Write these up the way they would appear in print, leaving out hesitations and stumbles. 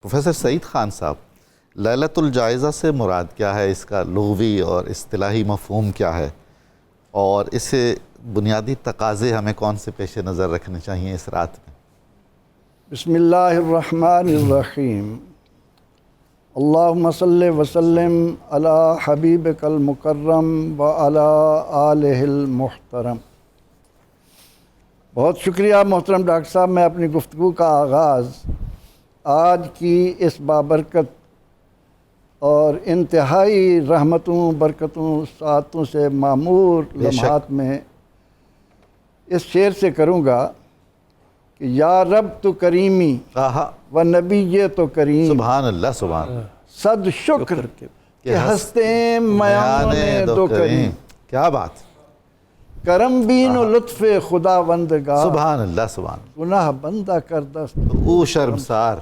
Professor سعید خان صاحب، لیلۃ الجائزہ سے مراد کیا ہے؟ اس کا لغوی اور اصطلاحی مفہوم کیا ہے، اور اسے بنیادی تقاضے ہمیں کون سے پیش نظر رکھنے چاہیے اس رات میں؟ بسم اللہ الرحمن الرحیم۔ اللہم صلی وسلم علی حبیبک المکرم و علی آلہ المحترم۔ بہت شکریہ محترم ڈاکٹر صاحب۔ میں اپنی گفتگو کا آغاز آج کی اس بابرکت اور انتہائی رحمتوں، برکتوں، سعادتوں سے معمور لمحات میں اس شعر سے کروں گا کہ یا رب تو کریمی و نبی یہ تو کریم، سبحان اللہ سبحان اللہ، صد شکر کہ ہستے میان دو کریم۔ کیا بات! کرم بین و لطف خدا بندگار، سبحان اللہ سبحان اللہ، گناہ بندہ کر دست او شرمسار۔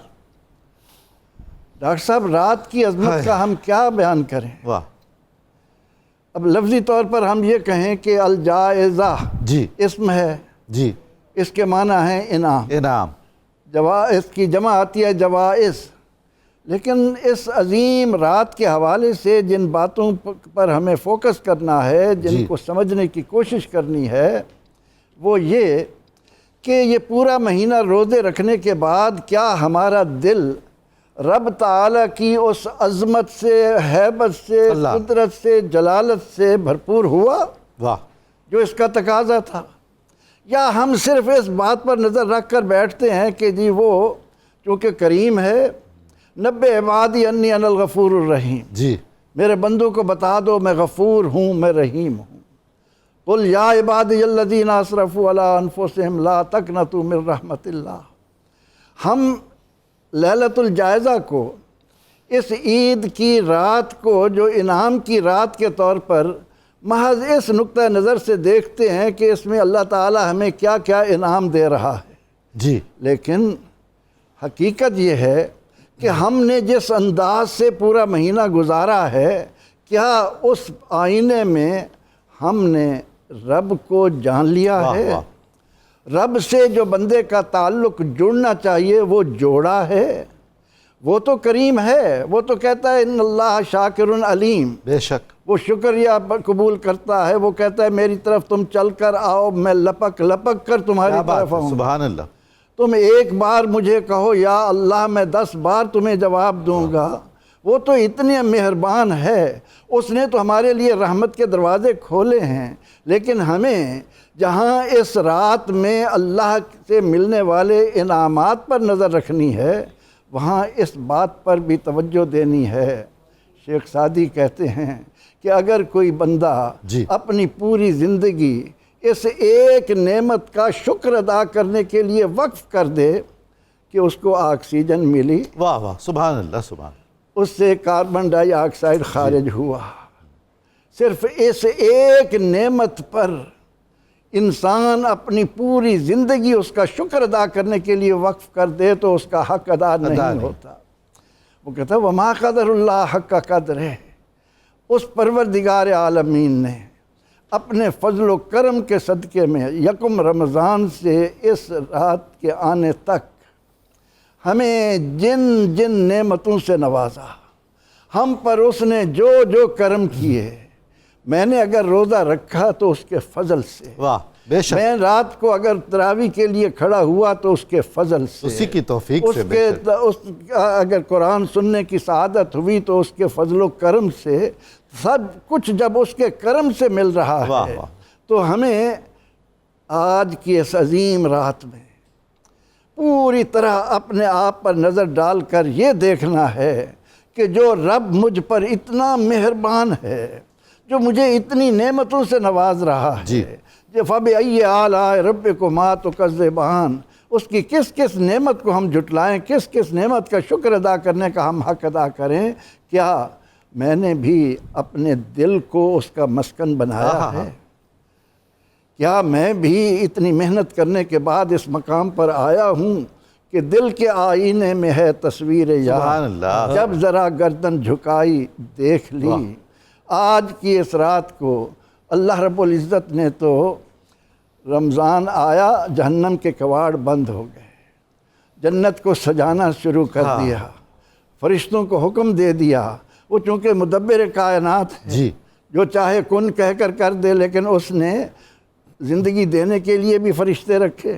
ڈاکٹر صاحب، رات کی عظمت کا ہم کیا بیان کریں؟ واہ! اب لفظی طور پر ہم یہ کہیں کہ الجائزہ جی اسم ہے، جی، اس کے معنی ہے انعام، انعام، اس کی جمع آتی ہے جوائز۔ لیکن اس عظیم رات کے حوالے سے جن باتوں پر ہمیں فوکس کرنا ہے، جن کو سمجھنے کی کوشش کرنی ہے، وہ یہ کہ یہ پورا مہینہ روزے رکھنے کے بعد کیا ہمارا دل رب تعالیٰ کی اس عظمت سے، ہیبت سے، قدرت سے، جلالت سے بھرپور ہوا واہ، جو اس کا تقاضا تھا؟ یا ہم صرف اس بات پر نظر رکھ کر بیٹھتے ہیں کہ جی وہ چونکہ کریم ہے، نبئ عبادی انی انا الغفور الرحیم، جی میرے بندوں کو بتا دو میں غفور ہوں، میں رحیم ہوں۔ قل یا عبادی الذین اسرفوا علی انفسہم لا تقنطوا من رحمت اللہ۔ ہم لیلۃ الجائزہ کو، اس عید کی رات کو جو انعام کی رات کے طور پر محض اس نقطہ نظر سے دیکھتے ہیں کہ اس میں اللہ تعالی ہمیں کیا کیا انعام دے رہا ہے، جی، لیکن حقیقت یہ ہے کہ ہم نے جس انداز سے پورا مہینہ گزارا ہے، کیا اس آئینے میں ہم نے رب کو جان لیا ہے؟ رب سے جو بندے کا تعلق جڑنا چاہیے وہ جوڑا ہے؟ وہ تو کریم ہے، وہ تو کہتا ہے ان اللہ شاکر علیم، بے شک وہ شکریہ قبول کرتا ہے۔ وہ کہتا ہے میری طرف تم چل کر آؤ، میں لپک لپک کر تمہاری طرف آؤں۔ سبحان اللہ، تم ایک بار مجھے کہو یا اللہ، میں 10 بار تمہیں جواب دوں گا۔ وہ تو اتنے مہربان ہے، اس نے تو ہمارے لیے رحمت کے دروازے کھولے ہیں۔ لیکن ہمیں جہاں اس رات میں اللہ سے ملنے والے انعامات پر نظر رکھنی ہے، وہاں اس بات پر بھی توجہ دینی ہے۔ شیخ سعدی کہتے ہیں کہ اگر کوئی بندہ اپنی پوری زندگی اس ایک نعمت کا شکر ادا کرنے کے لیے وقف کر دے کہ اس کو آکسیجن ملی، واہ واہ، سبحان اللہ سبحان اللہ، اس سے کاربن ڈائی آکسائڈ خارج ہوا، صرف اس ایک نعمت پر انسان اپنی پوری زندگی اس کا شکر ادا کرنے کے لیے وقف کر دے تو اس کا حق ادا نہیں ہوتا۔ وہ کہتا ہے وما قدر اللہ حق قدر ہے۔ اس پروردگار عالمین نے اپنے فضل و کرم کے صدقے میں یکم رمضان سے اس رات کے آنے تک ہمیں جن جن نعمتوں سے نوازا، ہم پر اس نے جو جو کرم کیے۔ میں نے اگر روزہ رکھا تو اس کے فضل سے، واہ بے شک، میں رات کو اگر تراویح کے لیے کھڑا ہوا تو اس کے فضل سے، اسی کی توفیق سے، اگر قرآن سننے کی سعادت ہوئی تو اس کے فضل و کرم سے۔ سب کچھ جب اس کے کرم سے مل رہا ہے تو ہمیں آج کی اس عظیم رات میں پوری طرح اپنے آپ پر نظر ڈال کر یہ دیکھنا ہے کہ جو رب مجھ پر اتنا مہربان ہے، جو مجھے اتنی نعمتوں سے نواز رہا ہے، فَبِأَيِّ آلَاءِ رَبِّكُمَا تُكَذِّبَانِ، اس کی کس کس نعمت کو ہم جھٹلائیں، کس کس نعمت کا شکر ادا کرنے کا ہم حق ادا کریں؟ کیا میں نے بھی اپنے دل کو اس کا مسکن بنایا ہے؟ کیا میں بھی اتنی محنت کرنے کے بعد اس مقام پر آیا ہوں کہ دل کے آئینے میں ہے تصویر یار، جب ذرا گردن جھکائی دیکھ لی۔ آج کی اس رات کو اللہ رب العزت نے تو رمضان آیا، جہنم کے کواڑ بند ہو گئے، جنت کو سجانا شروع کر دیا، فرشتوں کو حکم دے دیا. وہ چونکہ مدبر کائنات ہے جی جو چاہے کن کہہ کر دے، لیکن اس نے زندگی دینے کے لیے بھی فرشتے رکھے،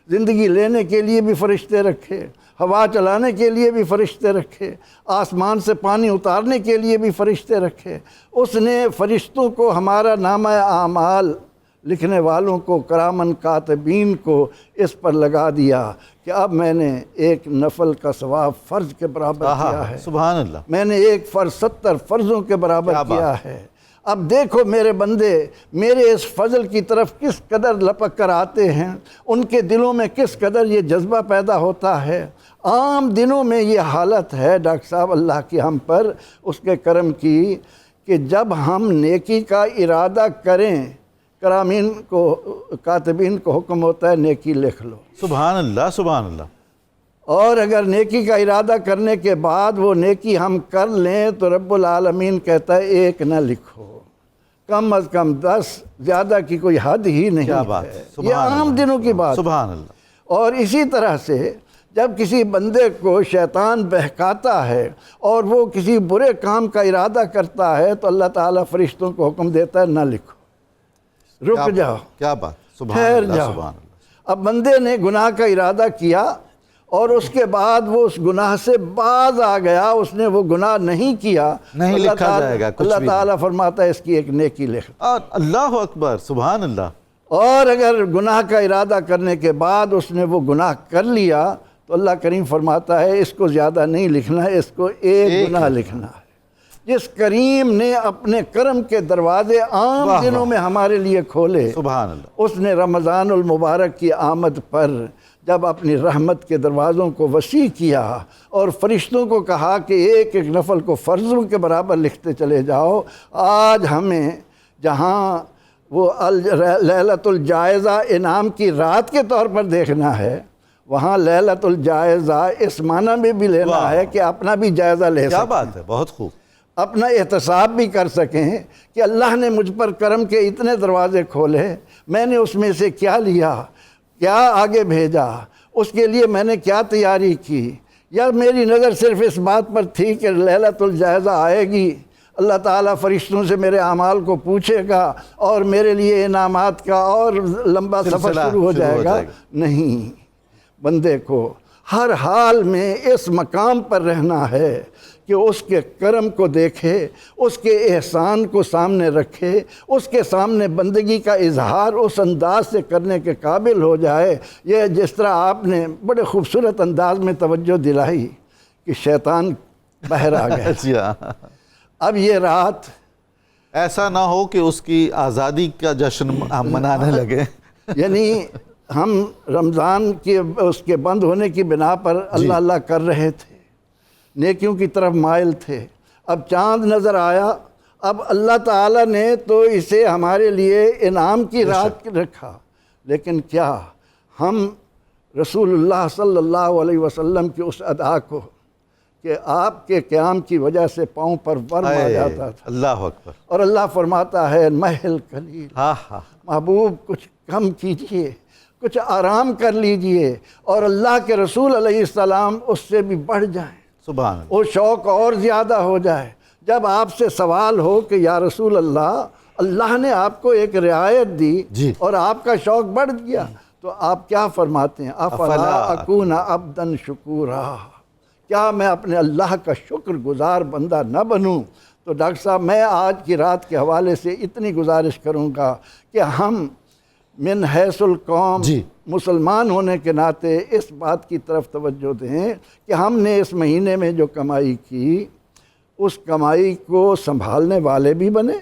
زندگی لینے کے لیے بھی فرشتے رکھے، ہوا چلانے کے لیے بھی فرشتے رکھے، آسمان سے پانی اتارنے کے لیے بھی فرشتے رکھے. اس نے فرشتوں کو ہمارا نامہ اعمال لکھنے والوں کو، کرامن کاتبین کو اس پر لگا دیا کہ اب میں نے ایک نفل کا ثواب فرض کے برابر کیا ہے. سبحان اللہ. میں نے ایک فرض 70 فرضوں کے برابر کیا ہے. اب دیکھو میرے بندے میرے اس فضل کی طرف کس قدر لپک کر آتے ہیں، ان کے دلوں میں کس قدر یہ جذبہ پیدا ہوتا ہے. عام دنوں میں یہ حالت ہے ڈاکٹر صاحب اللہ کی ہم پر اس کے کرم کی، کہ جب ہم نیکی کا ارادہ کریں، کرامین کو کاتبین کو حکم ہوتا ہے نیکی لکھ لو. سبحان اللہ سبحان اللہ. اور اگر نیکی کا ارادہ کرنے کے بعد وہ نیکی ہم کر لیں تو رب العالمین کہتا ہے ایک نہ لکھو، کم از کم 10، زیادہ کی کوئی حد ہی نہیں کیا بات ہے. ہے. یہ عام دنوں کی بات. سبحان اللہ. اور اسی طرح سے جب کسی بندے کو شیطان بہکاتا ہے اور وہ کسی برے کام کا ارادہ کرتا ہے تو اللہ تعالیٰ فرشتوں کو حکم دیتا ہے نہ لکھو، رک جاؤ، کیا بات. سبحان ٹھہر اللہ جاؤ. سبحان اللہ. اب بندے نے گناہ کا ارادہ کیا اور اس کے بعد وہ اس گناہ سے باز آ گیا، اس نے وہ گناہ نہیں کیا، نہیں لکھا جائے گا کچھ بھی. اللہ تعالیٰ فرماتا ہے اس کی ایک نیکی لکھ. اور اللہ اکبر. سبحان اللہ. اور اگر گناہ کا ارادہ کرنے کے بعد اس نے وہ گناہ کر لیا تو اللہ کریم فرماتا ہے اس کو زیادہ نہیں لکھنا ہے، اس کو ایک گناہ لکھنا ہے. جس کریم نے اپنے کرم کے دروازے عام دنوں میں ہمارے لیے کھولے، سبحان اللہ. اس نے رمضان المبارک کی آمد پر جب اپنی رحمت کے دروازوں کو وسیع کیا اور فرشتوں کو کہا کہ ایک ایک نفل کو فرضوں کے برابر لکھتے چلے جاؤ، آج ہمیں جہاں وہ لیلۃ الجائزہ انعام کی رات کے طور پر دیکھنا ہے، وہاں لیلۃ الجائزہ اس معنی میں بھی لینا ہے کہ اپنا بھی جائزہ لے سکیں. کیا بات ہے. بہت خوب. اپنا احتساب بھی کر سکیں کہ اللہ نے مجھ پر کرم کے اتنے دروازے کھولے، میں نے اس میں سے کیا لیا، کیا آگے بھیجا، اس کے لیے میں نے کیا تیاری کی. یا میری نظر صرف اس بات پر تھی کہ لیلۃ الجائزہ آئے گی، اللہ تعالیٰ فرشتوں سے میرے اعمال کو پوچھے گا اور میرے لیے انعامات کا اور لمبا سفر شروع ہو جائے گا. نہیں، بندے کو ہر حال میں اس مقام پر رہنا ہے کہ اس کے کرم کو دیکھے، اس کے احسان کو سامنے رکھے، اس کے سامنے بندگی کا اظہار اس انداز سے کرنے کے قابل ہو جائے. یہ جس طرح آپ نے بڑے خوبصورت انداز میں توجہ دلائی کہ شیطان باہر آ گیا. اب یہ رات ایسا نہ ہو کہ اس کی آزادی کا جشن ہم منانے لگے. یعنی ہم رمضان کے اس کے بند ہونے کی بنا پر اللہ اللہ کر رہے تھے، نیکیوں کی طرف مائل تھے. اب چاند نظر آیا، اب اللہ تعالیٰ نے تو اسے ہمارے لیے انعام کی رات رکھا، لیکن کیا ہم رسول اللہ صلی اللہ علیہ وسلم کی اس ادا کو کہ آپ کے قیام کی وجہ سے پاؤں پر ورم آ جاتا تھا. اللہ اکبر. اور اللہ فرماتا ہے محل قلیل، محبوب کچھ کم کیجئے، کچھ آرام کر لیجئے، اور اللہ کے رسول علیہ السلام اس سے بھی بڑھ جائیں، سبحان اللہ. وہ شوق اور زیادہ ہو جائے. جب آپ سے سوال ہو کہ یا رسول اللہ، اللہ نے آپ کو ایک رعایت دی اور آپ کا شوق بڑھ گیا، تو آپ کیا فرماتے ہیں؟ افلا اکون عبدا شکورا، کیا میں اپنے اللہ کا شکر گزار بندہ نہ بنوں؟ تو ڈاکٹر صاحب میں آج کی رات کے حوالے سے اتنی گزارش کروں گا کہ ہم من حیث القوم مسلمان ہونے کے ناطے اس بات کی طرف توجہ دیں کہ ہم نے اس مہینے میں جو کمائی کی، اس کمائی کو سنبھالنے والے بھی بنے،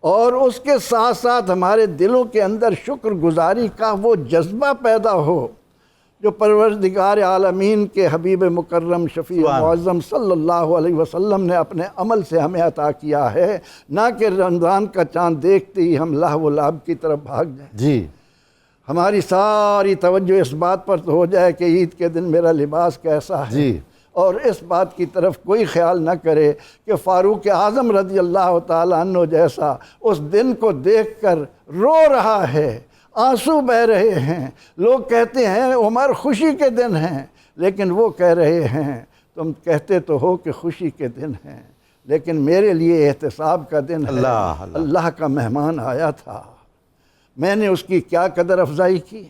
اور اس کے ساتھ ساتھ ہمارے دلوں کے اندر شکر گزاری کا وہ جذبہ پیدا ہو جو پروردگار عالمین کے حبیب مکرم شفیع معظم صلی اللہ علیہ وسلم نے اپنے عمل سے ہمیں عطا کیا ہے. نہ کہ رمضان کا چاند دیکھتے ہی ہم لاہ و لعب کی طرف بھاگ جائیں. ہماری ساری توجہ اس بات پر تو ہو جائے کہ عید کے دن میرا لباس کیسا ہے، اور اس بات کی طرف کوئی خیال نہ کرے کہ فاروق اعظم رضی اللہ تعالیٰ عنہ جیسا اس دن کو دیکھ کر رو رہا ہے، آنسو بہہ رہے ہیں. لوگ کہتے ہیں عمر خوشی کے دن ہیں، لیکن وہ کہہ رہے ہیں تم کہتے تو ہو کہ خوشی کے دن ہیں، لیکن میرے لیے احتساب کا دن ہے۔ اللہ اللہ اللہ کا مہمان آیا تھا، میں نے اس کی کیا قدر افزائی کی،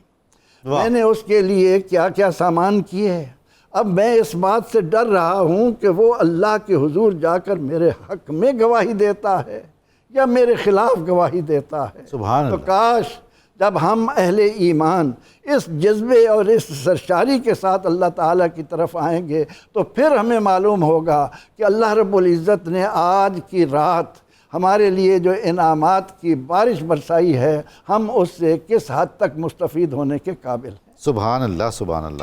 میں نے اس کے لیے کیا کیا سامان کیے۔ اب میں اس بات سے ڈر رہا ہوں کہ وہ اللہ کے حضور جا کر میرے حق میں گواہی دیتا ہے یا میرے خلاف گواہی دیتا ہے۔ سبحان تو اللہ۔ کاش جب ہم اہل ایمان اس جذبے اور اس سرشاری کے ساتھ اللہ تعالیٰ کی طرف آئیں گے تو پھر ہمیں معلوم ہوگا کہ اللہ رب العزت نے آج کی رات ہمارے لیے جو انعامات کی بارش برسائی ہے، ہم اس سے کس حد تک مستفید ہونے کے قابل ہیں۔ سبحان اللہ سبحان اللہ۔